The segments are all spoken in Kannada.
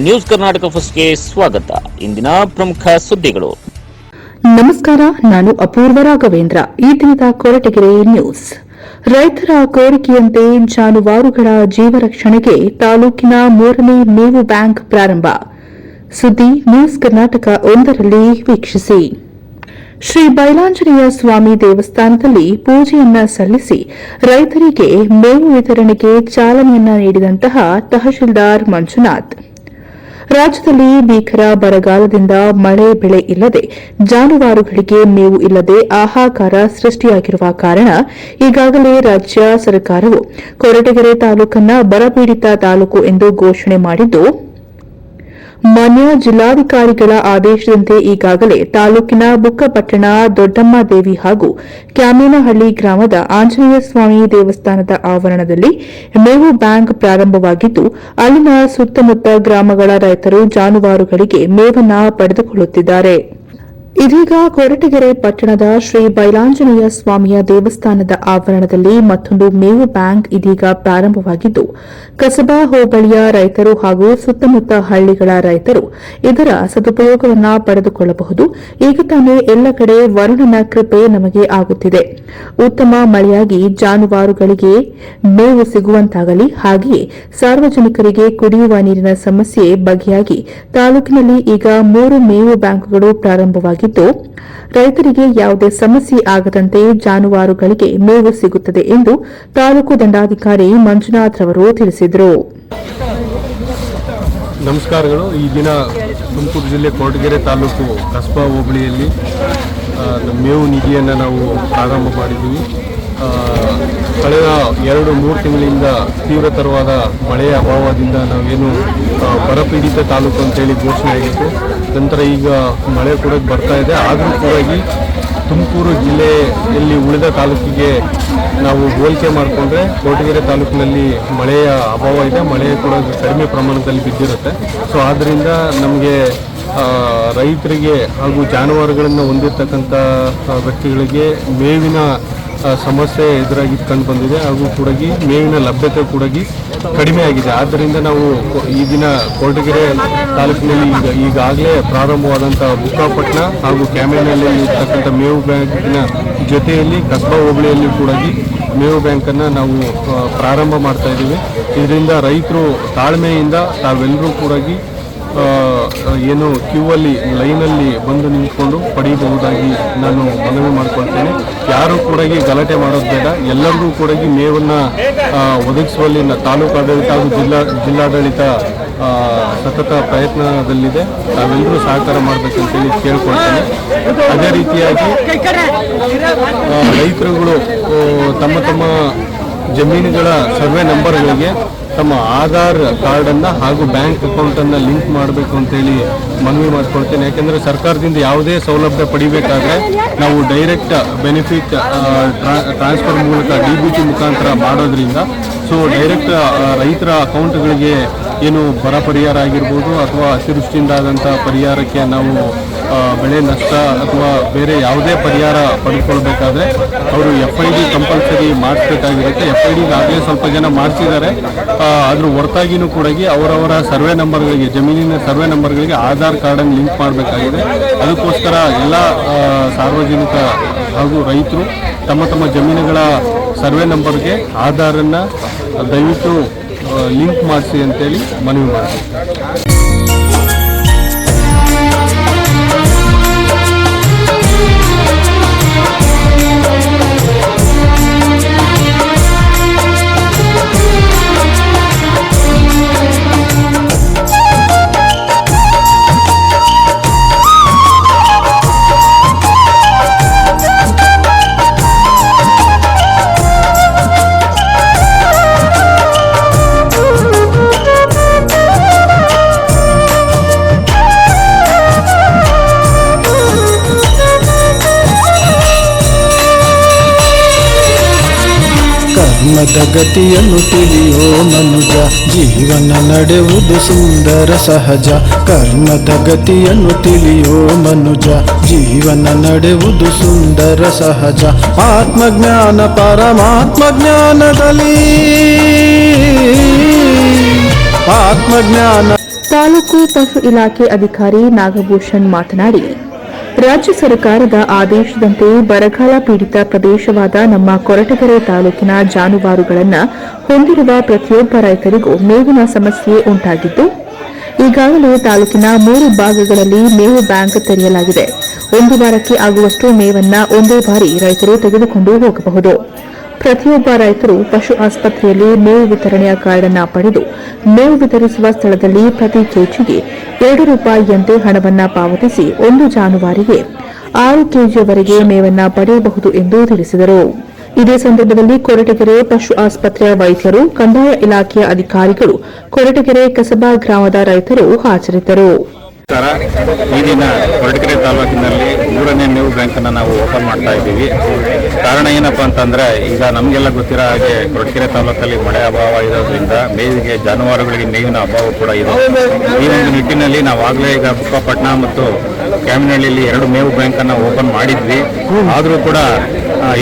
ನ್ಯೂಸ್ ಕರ್ನಾಟಕ ಫಸ್ಟ್ಗೆ ಸ್ವಾಗತ. ಇಂದಿನ ಪ್ರಮುಖ ಸುದ್ದಿಗಳು. ನಮಸ್ಕಾರ, ನಾನು ಅಪೂರ್ವ ರಾಘವೇಂದ್ರ. ಈ ದಿನದ ಕೊರಟಗೆರೆ ನ್ಯೂಸ್. ರೈತರ ಕೋರಿಕೆಯಂತೆ ಜಾನುವಾರುಗಳ ಜೀವರಕ್ಷಣೆಗೆ ತಾಲೂಕಿನ 3ನೇ ಮೇವು ಬ್ಯಾಂಕ್ ಪ್ರಾರಂಭ. ಸುದ್ದಿ ನ್ಯೂಸ್ ಕರ್ನಾಟಕ 1ರಲ್ಲಿ ವೀಕ್ಷಿಸಿ. ಶ್ರೀ ಬೈಲಾಂಜನೇಯ ಸ್ವಾಮಿ ದೇವಸ್ಥಾನದಲ್ಲಿ ಪೂಜೆಯನ್ನ ಸಲ್ಲಿಸಿ ರೈತರಿಗೆ ಮೇವು ವಿತರಣೆಗೆ ಚಾಲನೆಯನ್ನ ನೀಡಿದಂತಹ ತಹಶೀಲ್ದಾರ್ ಮಂಜುನಾಥ್. ರಾಜ್ಯದಲ್ಲಿ ಭೀಕರ ಬರಗಾಲದಿಂದ ಮಳೆ ಬೆಳೆ ಇಲ್ಲದೆ ಜಾನುವಾರುಗಳಿಗೆ ಮೇವು ಇಲ್ಲದೆ ಹಾಹಾಕಾರ ಸೃಷ್ಟಿಯಾಗಿರುವ ಕಾರಣ ಈಗಾಗಲೇ ರಾಜ್ಯ ಸರ್ಕಾರವು ಕೊರಟಗೆರೆ ತಾಲೂಕನ್ನು ಬರಪೀಡಿತ ತಾಲೂಕು ಎಂದು ಘೋಷಣೆ ಮಾಡಿದ್ದು, ಮಾನ್ಯ ಜಿಲ್ಲಾಧಿಕಾರಿಗಳ ಆದೇಶದಂತೆ ಈಗಾಗಲೇ ತಾಲೂಕಿನ ಬುಕ್ಕಪಟ್ಟಣ ದೊಡ್ಡಮ್ಮದೇವಿ ಹಾಗೂ ಕ್ಯಾಮೇನಹಳ್ಳಿ ಗ್ರಾಮದ ಆಂಜನೇಯ ಸ್ವಾಮಿ ದೇವಸ್ಥಾನದ ಆವರಣದಲ್ಲಿ ಮೇವು ಬ್ಯಾಂಕ್ ಪ್ರಾರಂಭವಾಗಿದ್ದು, ಅಲ್ಲಿನ ಸುತ್ತಮುತ್ತ ಗ್ರಾಮಗಳ ರೈತರು ಜಾನುವಾರುಗಳಿಗೆ ಮೇವನ್ನ ಪಡೆದುಕೊಳ್ಳುತ್ತಿದ್ದಾರೆ. ಇದೀಗ ಕೊರಟಗೆರೆ ಪಟ್ಟಣದ ಶ್ರೀ ಬೈಲಾಂಜನೇಯ ಸ್ವಾಮಿಯ ದೇವಸ್ಥಾನದ ಆವರಣದಲ್ಲಿ ಮತ್ತೊಂದು ಮೇವು ಬ್ಯಾಂಕ್ ಇದೀಗ ಪ್ರಾರಂಭವಾಗಿದ್ದು, ಕಸಬಾ ಹೋಬಳಿಯ ರೈತರು ಹಾಗೂ ಸುತ್ತಮುತ್ತ ಹಳ್ಳಿಗಳ ರೈತರು ಇದರ ಸದುಪಯೋಗವನ್ನು ಪಡೆದುಕೊಳ್ಳಬಹುದು. ಈಗ ತಾನೇ ಎಲ್ಲ ಕಡೆ ವರುಣನ ಕೃಪೆ ನಮಗೆ ಆಗುತ್ತಿದೆ. ಉತ್ತಮ ಮಳೆಯಾಗಿ ಜಾನುವಾರುಗಳಿಗೆ ಮೇವು ಸಿಗುವಂತಾಗಲಿ, ಹಾಗೆಯೇ ಸಾರ್ವಜನಿಕರಿಗೆ ಕುಡಿಯುವ ನೀರಿನ ಸಮಸ್ಯೆ ಬಗೆಯಾಗಿ ತಾಲೂಕಿನಲ್ಲಿ ಈಗ 3 ಮೇವು ಬ್ಯಾಂಕ್ಗಳು ಪ್ರಾರಂಭವಾಗಿದ್ದು, ರೈತರಿಗೆ ಯಾವುದೇ ಸಮಸ್ಯೆ ಆಗದಂತೆ ಜಾನುವಾರುಗಳಿಗೆ ಮೇವು ಸಿಗುತ್ತದೆ ಎಂದು ತಾಲೂಕು ದಂಡಾಧಿಕಾರಿ ಮಂಜುನಾಥ್ ರವರು ತಿಳಿಸಿದರು. ನಮಸ್ಕಾರಗಳು. ಈ ದಿನ ತುಮಕೂರು ಜಿಲ್ಲೆ ಕೊರಟಗೆರೆ ತಾಲೂಕು ಕಸ್ಬಾ ಹೋಬಳಿಯಲ್ಲಿ ಮೇವು ನಿಧಿಯನ್ನು ನಾವು ಪ್ರಾರಂಭ ಮಾಡಿದ್ದೀವಿ. ಕಳೆದ 2-3 ತಿಂಗಳಿಂದ ತೀವ್ರತರವಾದ ಮಳೆಯ ಅಭಾವದಿಂದ ನಾವೇನು ಬರಪೀಡಿತ ತಾಲೂಕು ಅಂತೇಳಿ ಘೋಷಣೆ ಆಗಿತ್ತು. ನಂತರ ಈಗ ಮಳೆ ಕೂಡ ಬರ್ತಾ ಇದೆ. ಆದರೂ ಕೂಡ ತುಮಕೂರು ಜಿಲ್ಲೆಯಲ್ಲಿ ಉಳಿದ ತಾಲೂಕಿಗೆ ನಾವು ಹೋಲಿಕೆ ಮಾಡಿಕೊಂಡ್ರೆ ಕೊರಟಗೆರೆ ತಾಲೂಕಿನಲ್ಲಿ ಮಳೆಯ ಅಭಾವ ಇದೆ. ಮಳೆ ಕೂಡ ಕಡಿಮೆ ಪ್ರಮಾಣದಲ್ಲಿ ಬಿದ್ದಿರುತ್ತೆ. ಸೊ ಆದ್ದರಿಂದ ನಮಗೆ ರೈತರಿಗೆ ಹಾಗೂ ಜಾನುವಾರುಗಳನ್ನು ಹೊಂದಿರತಕ್ಕಂಥ ವ್ಯಕ್ತಿಗಳಿಗೆ ಮೇವಿನ ಸಮಸ್ಯೆ ಎದುರಾಗಿ ಕಂಡು ಬಂದಿದೆ. ಹಾಗೂ ಕೂಡ ಮೇವಿನ ಲಭ್ಯತೆ ಕೂಡ ಕಡಿಮೆ ಆಗಿದೆ. ಆದ್ದರಿಂದ ನಾವು ಈ ದಿನ ಕೊರಟಗೆರೆ ತಾಲೂಕಿನಲ್ಲಿ ಈಗಾಗಲೇ ಪ್ರಾರಂಭವಾದಂಥ ಬುಕ್ಕಾಪಟ್ಟಣ ಹಾಗೂ ಕ್ಯಾಮೇನಲ್ಲಿ ಇರ್ತಕ್ಕಂಥ ಮೇವು ಬ್ಯಾಂಕಿನ ಜೊತೆಯಲ್ಲಿ ಕಸ್ಬಾ ಹೋಬಳಿಯಲ್ಲಿ ಕೂಡ ಮೇವು ಬ್ಯಾಂಕನ್ನು ನಾವು ಪ್ರಾರಂಭ ಮಾಡ್ತಾ ಇದ್ದೀವಿ. ಇದರಿಂದ ರೈತರು ತಾಳ್ಮೆಯಿಂದ ತಾವೆಲ್ಲರೂ ಕೂಡ ಏನು ಕ್ಯೂವಲ್ಲಿ ಲೈನಲ್ಲಿ ಬಂದು ನಿಂತ್ಕೊಂಡು ಪಡೆಯಬಹುದಾಗಿ ನಾನು ಮನವಿ ಮಾಡಿಕೊಳ್ತೇನೆ. ಯಾರು ಕೂಡ ಗಲಾಟೆ ಮಾಡೋದು ಬೇಡ. ಎಲ್ಲರಿಗೂ ಕೂಡ ಮೇವನ್ನು ಒದಗಿಸುವಲ್ಲಿ ತಾಲೂಕು ಆಡಳಿತ ಹಾಗೂ ಜಿಲ್ಲಾಡಳಿತ ಸತತ ಪ್ರಯತ್ನದಲ್ಲಿದೆ. ತಾವೆಲ್ಲರೂ ಸಹಕಾರ ಮಾಡಬೇಕಂತೇಳಿ ಕೇಳ್ಕೊಳ್ತೇನೆ. ಅದೇ ರೀತಿಯಾಗಿ ರೈತರುಗಳು ತಮ್ಮ ಜಮೀನುಗಳ ಸರ್ವೆ ನಂಬರ್ಗಳಿಗೆ ತಮ್ಮ ಆಧಾರ್ ಕಾರ್ಡನ್ನು ಹಾಗೂ ಬ್ಯಾಂಕ್ ಅಕೌಂಟನ್ನು ಲಿಂಕ್ ಮಾಡಬೇಕು ಅಂತೇಳಿ ಮನವಿ ಮಾಡಿಕೊಳ್ತೇನೆ. ಯಾಕೆಂದರೆ ಸರ್ಕಾರದಿಂದ ಯಾವುದೇ ಸೌಲಭ್ಯ ಪಡಿಬೇಕಾದ್ರೆ ನಾವು ಡೈರೆಕ್ಟ್ ಬೆನಿಫಿಟ್ ಟ್ರಾನ್ಸ್ಫರ್ ಮೂಲಕ DBT ಮುಖಾಂತರ ಮಾಡೋದ್ರಿಂದ ಡೈರೆಕ್ಟ್ ರೈತರ ಅಕೌಂಟ್ಗಳಿಗೆ ಏನು ಬರ ಪರಿಹಾರ ಆಗಿರ್ಬೋದು ಅಥವಾ ಅತಿವೃಷ್ಟಿಯಿಂದಾದಂಥ ಪರಿಹಾರಕ್ಕೆ ನಾವು ಬೆಳೆ ನಷ್ಟ ಅಥವಾ ಬೇರೆ ಯಾವುದೇ ಪರಿಹಾರ ಪಡೆದುಕೊಳ್ಬೇಕಾದ್ರೆ ಅವರು FID ಕಂಪಲ್ಸರಿ ಮಾಡಿಸ್ಬೇಕಾಗಿರುತ್ತೆ. FID ಆಗಲೇ ಸ್ವಲ್ಪ ಜನ ಮಾಡಿಸಿದ್ದಾರೆ. ಅದ್ರ ಹೊರತಾಗಿಯೂ ಕೂಡ ಅವರವರ ಸರ್ವೆ ನಂಬರ್ಗಳಿಗೆ, ಜಮೀನಿನ ಸರ್ವೆ ನಂಬರ್ಗಳಿಗೆ ಆಧಾರ್ ಕಾರ್ಡನ್ನು ಲಿಂಕ್ ಮಾಡಬೇಕಾಗಿದೆ. ಅದಕ್ಕೋಸ್ಕರ ಎಲ್ಲ ಸಾರ್ವಜನಿಕ ಹಾಗೂ ರೈತರು ತಮ್ಮ ಜಮೀನುಗಳ ಸರ್ವೆ ನಂಬರ್ಗೆ ಆಧಾರನ್ನು ದಯವಿಟ್ಟು ಲಿಂಕ್ ಮಾಡಿಸಿ ಅಂತೇಳಿ ಮನವಿ ಮಾಡ್ತೀವಿ. ಕರ್ಮದ ಗತಿಯನ್ನು ತಿಳಿಯೋ ಮನುಜ, ಜೀವನ ನಡೆಯುವುದು ಸುಂದರ ಸಹಜ. ಕರ್ಮದ ಗತಿಯನ್ನು ತಿಳಿಯೋ ಮನುಜ, ಜೀವನ ನಡೆಯುವುದು ಸುಂದರ ಸಹಜ. ಆತ್ಮಜ್ಞಾನ ಪರಮಾತ್ಮ ಜ್ಞಾನದಲ್ಲಿ, ಆತ್ಮಜ್ಞಾನ ತಾಲೂಕು ಪಶು ಇಲಾಖೆ ಅಧಿಕಾರಿ ನಾಗಭೂಷಣ್ ಮಾತನಾಡಿ, ರಾಜ್ಯ ಸರ್ಕಾರದ ಆದೇಶದಂತೆ ಬರಗಾಲ ಪೀಡಿತ ಪ್ರದೇಶವಾದ ನಮ್ಮ ಕೊರಟಗೆರೆ ತಾಲೂಕಿನ ಜಾನುವಾರುಗಳನ್ನು ಹೊಂದಿರುವ ಪ್ರತಿಯೊಬ್ಬ ರೈತರಿಗೂ ಮೇವಿನ ಸಮಸ್ಯೆ ಉಂಟಾಗಿದ್ದು, ಈಗಾಗಲೇ ತಾಲೂಕಿನ 3 ಭಾಗಗಳಲ್ಲಿ ಮೇವು ಬ್ಯಾಂಕ್ ತೆರೆಯಲಾಗಿದೆ. 1 ವಾರಕ್ಕೆ ಆಗುವಷ್ಟು ಮೇವನ್ನ ಒಂದೇ ಬಾರಿ ರೈತರು ತೆಗೆದುಕೊಂಡು ಹೋಗಬಹುದು. ಪ್ರತಿಯೊಬ್ಬ ರೈತರು ಪಶು ಆಸ್ಪತ್ರೆಯಲ್ಲಿ ಮೇವು ವಿತರಣೆಯ ಕಾರ್ಡ್ ಅನ್ನು ಪಡೆದು ಮೇವು ವಿತರಿಸುವ ಸ್ಥಳದಲ್ಲಿ ಪ್ರತಿ ಕೆಜಿಗೆ ₹2 ಹಣವನ್ನು ಪಾವತಿಸಿ ಒಂದು ಜಾನುವಾರಿಗೆ 6 ಕೆಜಿಯವರೆಗೆ ಮೇವನ್ನ ಪಡೆಯಬಹುದು ಎಂದು ತಿಳಿಸಿದರು. ಇದೇ ಸಂದರ್ಭದಲ್ಲಿ ಕೊರಟಗೆರೆ ಪಶು ಆಸ್ಪತ್ರೆಯ ವೈದ್ಯರು, ಕಂದಾಯ ಇಲಾಖೆಯ ಅಧಿಕಾರಿಗಳು, ಕೊರಟಗೆರೆ ಕಸಬಾ ಗ್ರಾಮದ ರೈತರು ಹಾಜರಿದ್ದರು. ಈ ದಿನ ಕೊರಟಗೆರೆ ತಾಲೂಕಿನಲ್ಲಿ 3ನೇ ಮೇವು ಬ್ಯಾಂಕನ್ನು ನಾವು ಓಪನ್ ಮಾಡ್ತಾ ಇದ್ದೀವಿ. ಕಾರಣ ಏನಪ್ಪಾ ಅಂತಂದ್ರೆ, ಈಗ ನಮಗೆಲ್ಲ ಗೊತ್ತಿರೋ ಹಾಗೆ ಕೊರಟಗೆರೆ ತಾಲೂಕಲ್ಲಿ ಮಳೆ ಅಭಾವ ಇರೋದ್ರಿಂದ ಮೇವಿಗೆ ಜಾನುವಾರುಗಳಿಗೆ ಮೇವಿನ ಅಭಾವ ಕೂಡ ಇದೆ. ಈ ಒಂದು ನಿಟ್ಟಿನಲ್ಲಿ ನಾವಾಗಲೇ ಈಗ ಬುಕ್ಕಾಪಟ್ಟಣ ಮತ್ತು ಕ್ಯಾಮಿನಹಳ್ಳಿಯಲ್ಲಿ 2 ಮೇವು ಬ್ಯಾಂಕನ್ನು ಓಪನ್ ಮಾಡಿದ್ವಿ. ಆದರೂ ಕೂಡ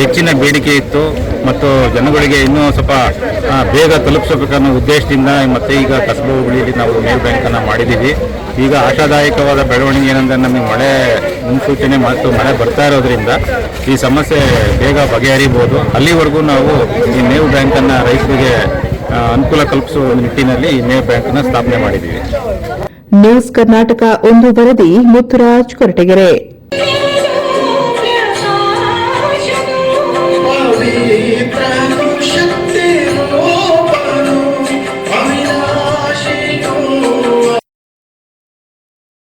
ಹೆಚ್ಚಿನ ಬೇಡಿಕೆ ಇತ್ತು ಮತ್ತು ಜನಗಳಿಗೆ ಇನ್ನೂ ಸ್ವಲ್ಪ ಬೇಗ ತಲುಪಿಸಬೇಕನ್ನೋ ಉದ್ದೇಶದಿಂದ ಮತ್ತೆ ಈಗ ಕಸಬಾ ಹೋಬಳಿಯಲ್ಲಿ ನಾವು ಮೇವು ಬ್ಯಾಂಕನ್ನು ಮಾಡಿದ್ದೀವಿ. ಈಗ ಆಶಾದಾಯಕವಾದ ಬೆಳವಣಿಗೆ ಏನಂದರೆ, ನಮಗೆ ಮಳೆ ಮುನ್ಸೂಚನೆ ಮತ್ತು ಮಳೆ ಬರ್ತಾ ಇರೋದ್ರಿಂದ ಈ ಸಮಸ್ಯೆ ಬೇಗ ಬಗೆಹರಿಬಹುದು. ಅಲ್ಲಿವರೆಗೂ ನಾವು ಈ ಮೇವು ಬ್ಯಾಂಕನ್ನು ರೈತರಿಗೆ ಅನುಕೂಲ ಕಲ್ಪಿಸುವ ನಿಟ್ಟಿನಲ್ಲಿ ಈ ಮೇವು ಬ್ಯಾಂಕನ್ನು ಸ್ಥಾಪನೆ ಮಾಡಿದ್ದೀವಿ. ನ್ಯೂಸ್ ಕರ್ನಾಟಕ 1 ವರದಿ ಮುತ್ತುರಾಜ್, ಕೊರಟಗೆರೆ.